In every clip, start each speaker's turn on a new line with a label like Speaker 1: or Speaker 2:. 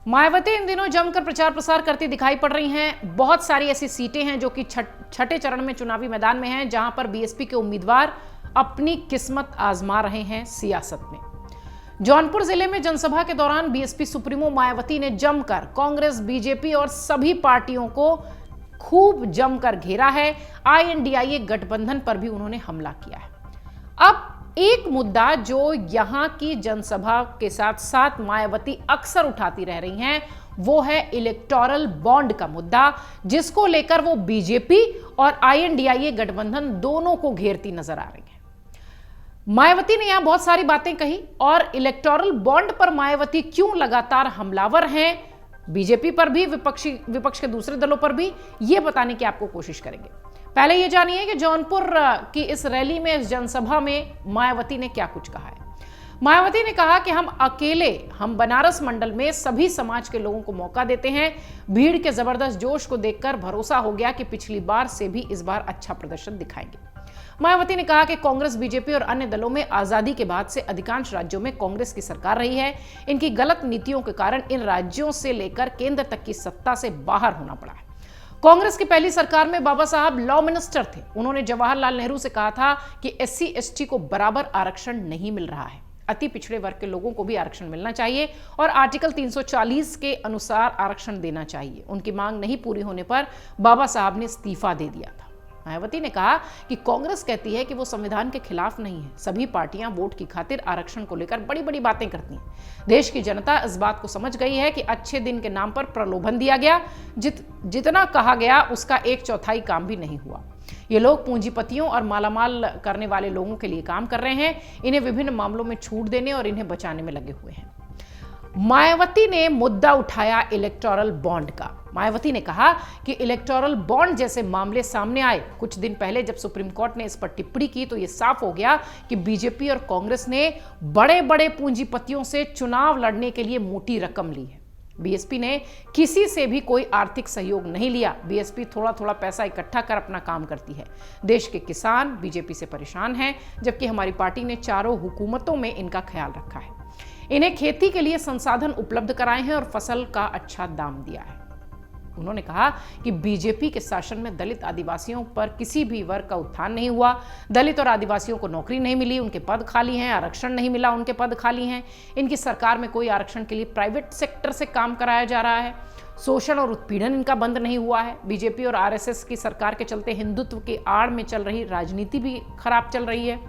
Speaker 1: मायावती इन दिनों जमकर प्रचार प्रसार करती दिखाई पड़ रही हैं। बहुत सारी ऐसी सीटें हैं जो कि छठे चरण में चुनावी मैदान में हैं, जहां पर बीएसपी के उम्मीदवार अपनी किस्मत आजमा रहे हैं सियासत में। जौनपुर जिले में जनसभा के दौरान बीएसपी सुप्रीमो मायावती ने जमकर कांग्रेस, बीजेपी और सभी पार्टियों को खूब जमकर घेरा है। आईएनडीआईए गठबंधन पर भी उन्होंने हमला किया है। अब एक मुद्दा जो यहां की जनसभा के साथ साथ मायावती अक्सर उठाती रह रही हैं, वो है इलेक्टोरल बॉन्ड का मुद्दा, जिसको लेकर वो बीजेपी और आईएनडीआईए गठबंधन दोनों को घेरती नजर आ रही है। मायावती ने यहां बहुत सारी बातें कही और इलेक्टोरल बॉन्ड पर मायावती क्यों लगातार हमलावर हैं, बीजेपी पर भी, विपक्ष के दूसरे दलों पर भी, ये बताने की आपको कोशिश करेंगे। पहले ये जानिए कि जौनपुर की इस रैली में, इस जनसभा में मायावती ने क्या कुछ कहा है। मायावती ने कहा कि हम बनारस मंडल में सभी समाज के लोगों को मौका देते हैं। भीड़ के जबरदस्त जोश को देखकर भरोसा हो गया कि पिछली बार से भी इस बार अच्छा प्रदर्शन दिखाएंगे। मायावती ने कहा कि कांग्रेस, बीजेपी और अन्य दलों में आजादी के बाद से अधिकांश राज्यों में कांग्रेस की सरकार रही है। इनकी गलत नीतियों के कारण इन राज्यों से लेकर केंद्र तक की सत्ता से बाहर होना पड़ा है। कांग्रेस की पहली सरकार में बाबा साहब लॉ मिनिस्टर थे। उन्होंने जवाहरलाल नेहरू से कहा था कि एससी एसटी को बराबर आरक्षण नहीं मिल रहा है, अति पिछड़े वर्ग के लोगों को भी आरक्षण मिलना चाहिए और आर्टिकल 340 के अनुसार आरक्षण देना चाहिए। उनकी मांग नहीं पूरी होने पर बाबा साहब ने इस्तीफा दे दिया था। मायावती ने कहा कि कांग्रेस कहती है कि वो संविधान के खिलाफ नहीं है। सभी पार्टियां वोट की खातिर आरक्षण को लेकर बड़ी बड़ी बातें करती हैं। देश की जनता इस बात को समझ गई है कि अच्छे दिन के नाम पर प्रलोभन दिया गया। जितना कहा गया उसका 1/4 काम भी नहीं हुआ। ये लोग पूंजीपतियों और मालामाल करने वाले लोगों के लिए काम कर रहे हैं। इन्हें विभिन्न मामलों में छूट देने और इन्हें बचाने में लगे हुए हैं। मायावती ने मुद्दा उठाया इलेक्टोरल बॉन्ड का। मायावती ने कहा कि इलेक्टोरल बॉन्ड जैसे मामले सामने आए कुछ दिन पहले, जब सुप्रीम कोर्ट ने इस पर टिप्पणी की, तो यह साफ हो गया कि बीजेपी और कांग्रेस ने बड़े बड़े पूंजीपतियों से चुनाव लड़ने के लिए मोटी रकम ली है। बीएसपी ने किसी से भी कोई आर्थिक सहयोग नहीं लिया। बीएसपी थोड़ा थोड़ा पैसा इकट्ठा कर अपना काम करती है। देश के किसान बीजेपी से परेशान हैं, जबकि हमारी पार्टी ने चारों हुकूमतों में इनका ख्याल रखा है। इन्हें खेती के लिए संसाधन उपलब्ध कराए हैं और फसल का अच्छा दाम दिया है। उन्होंने कहा कि बीजेपी के शासन में दलित आदिवासियों पर किसी भी वर्ग का उत्थान नहीं हुआ। दलित और आदिवासियों को नौकरी नहीं मिली, उनके पद खाली हैं। आरक्षण नहीं मिला, उनके पद खाली हैं। इनकी सरकार में कोई आरक्षण के लिए प्राइवेट सेक्टर से काम कराया जा रहा है। शोषण और उत्पीड़न इनका बंद नहीं हुआ है। बीजेपी और आरएसएस की सरकार के चलते हिंदुत्व की आड़ में चल रही राजनीति भी खराब चल रही है।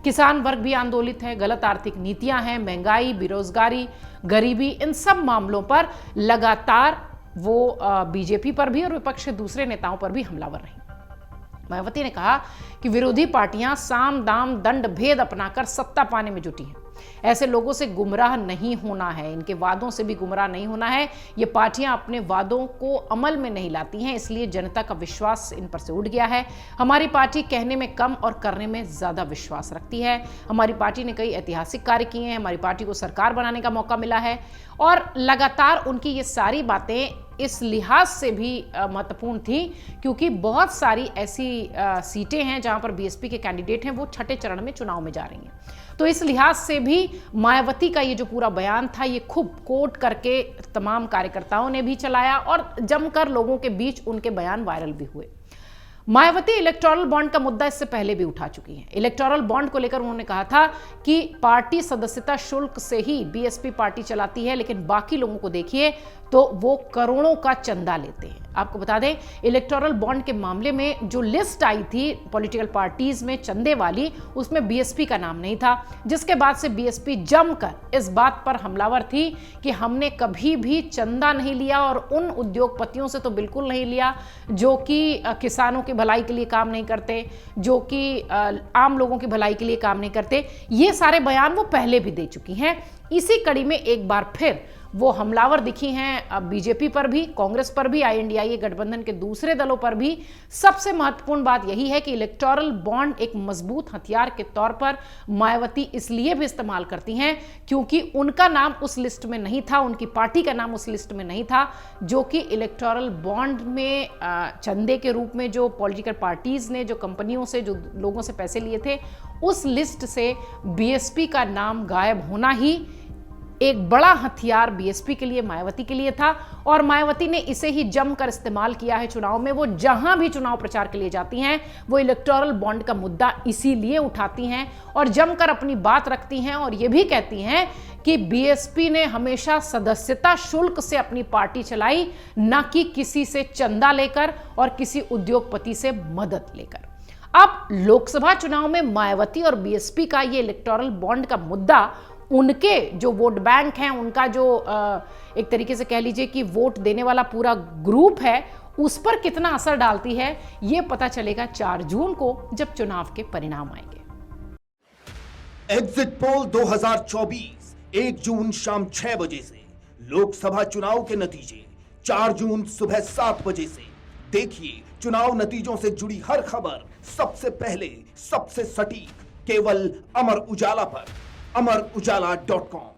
Speaker 1: किसान वर्ग भी आंदोलित है। गलत आर्थिक नीतियां हैं, महंगाई, बेरोजगारी, गरीबी, इन सब मामलों पर लगातार वो बीजेपी पर भी और विपक्ष के दूसरे नेताओं पर भी हमलावर रही। मायावती ने कहा कि विरोधी पार्टियां साम दाम दंड भेद अपनाकर सत्ता पाने में जुटी हैं। ऐसे लोगों से गुमराह नहीं होना है, इनके वादों से भी गुमराह नहीं होना है। ये पार्टियां अपने वादों को अमल में नहीं लाती हैं, इसलिए जनता का विश्वास इन पर से उठ गया है। हमारी पार्टी कहने में कम और करने में ज्यादा विश्वास रखती है। हमारी पार्टी ने कई ऐतिहासिक कार्य किए हैं। हमारी पार्टी को सरकार बनाने का मौका मिला है और लगातार उनकी ये सारी बातें इस लिहाज से भी महत्वपूर्ण थी क्योंकि बहुत सारी ऐसी सीटें हैं जहां पर बीएसपी के कैंडिडेट हैं, वो छठे चरण में चुनाव में जा रही हैं। तो इस लिहाज से भी मायावती का ये जो पूरा बयान था, ये खूब कोट करके तमाम कार्यकर्ताओं ने भी चलाया और जमकर लोगों के बीच उनके बयान वायरल भी हुए। मायावती इलेक्टोरल बॉन्ड का मुद्दा इससे पहले भी उठा चुकी हैं। इलेक्टोरल बॉन्ड को लेकर उन्होंने कहा था कि पार्टी सदस्यता शुल्क से ही बीएसपी पार्टी चलाती है, लेकिन बाकी लोगों को देखिए तो वो करोड़ों का चंदा लेते हैं। आपको बता दें, इलेक्टोरल बॉन्ड के मामले में जो लिस्ट आई थी पॉलिटिकल पार्टीज में चंदे वाली, उसमें बीएसपी का नाम नहीं था, जिसके बाद से बीएसपी जमकर इस बात पर हमलावर थी कि हमने कभी भी चंदा नहीं लिया और उन उद्योगपतियों से तो बिल्कुल नहीं लिया जो कि किसानों की भलाई के लिए काम नहीं करते, जो कि आम लोगों की भलाई के लिए काम नहीं करते। ये सारे बयान वो पहले भी दे चुकी हैं। इसी कड़ी में एक बार फिर वो हमलावर दिखी हैं बीजेपी पर भी, कांग्रेस पर भी, आईएनडीआईए गठबंधन के दूसरे दलों पर भी। सबसे महत्वपूर्ण बात यही है कि इलेक्टोरल बॉन्ड एक मजबूत हथियार के तौर पर मायावती इसलिए भी इस्तेमाल करती हैं क्योंकि उनका नाम उस लिस्ट में नहीं था, उनकी पार्टी का नाम उस लिस्ट में नहीं था, जो कि इलेक्टोरल बॉन्ड में चंदे के रूप में जो पॉलिटिकल पार्टीज ने जो कंपनियों से, जो लोगों से पैसे लिए थे, उस लिस्ट से बीएसपी का नाम गायब होना ही एक बड़ा हथियार बीएसपी के लिए, मायावती के लिए था और मायावती ने इसे ही जमकर इस्तेमाल किया है चुनाव में। वो जहां भी चुनाव प्रचार के लिए जाती हैं वो इलेक्टोरल बॉन्ड का मुद्दा इसीलिए उठाती हैं और जमकर अपनी बात रखती हैं और ये भी कहती हैं कि बीएसपी ने हमेशा सदस्यता शुल्क से अपनी पार्टी चलाई, न कि किसी से चंदा लेकर और किसी उद्योगपति से मदद लेकर। अब लोकसभा चुनाव में मायावती और बीएसपी का ये इलेक्टोरल बॉन्ड का मुद्दा उनके जो वोट बैंक हैं, उनका जो एक तरीके से कह लीजिए कि वोट देने वाला पूरा ग्रुप है, उस पर कितना असर डालती है ये पता चलेगा 4 जून को जब चुनाव के परिणाम आएंगे।
Speaker 2: एग्जिट पोल 2024 1 जून शाम 6 बजे से, लोकसभा चुनाव के नतीजे 4 जून सुबह 7 बजे से। देखिए चुनाव नतीजों से जुड़ी हर खबर सबसे पहले, सबसे सटीक, केवल अमर उजाला पर, amarujala.com।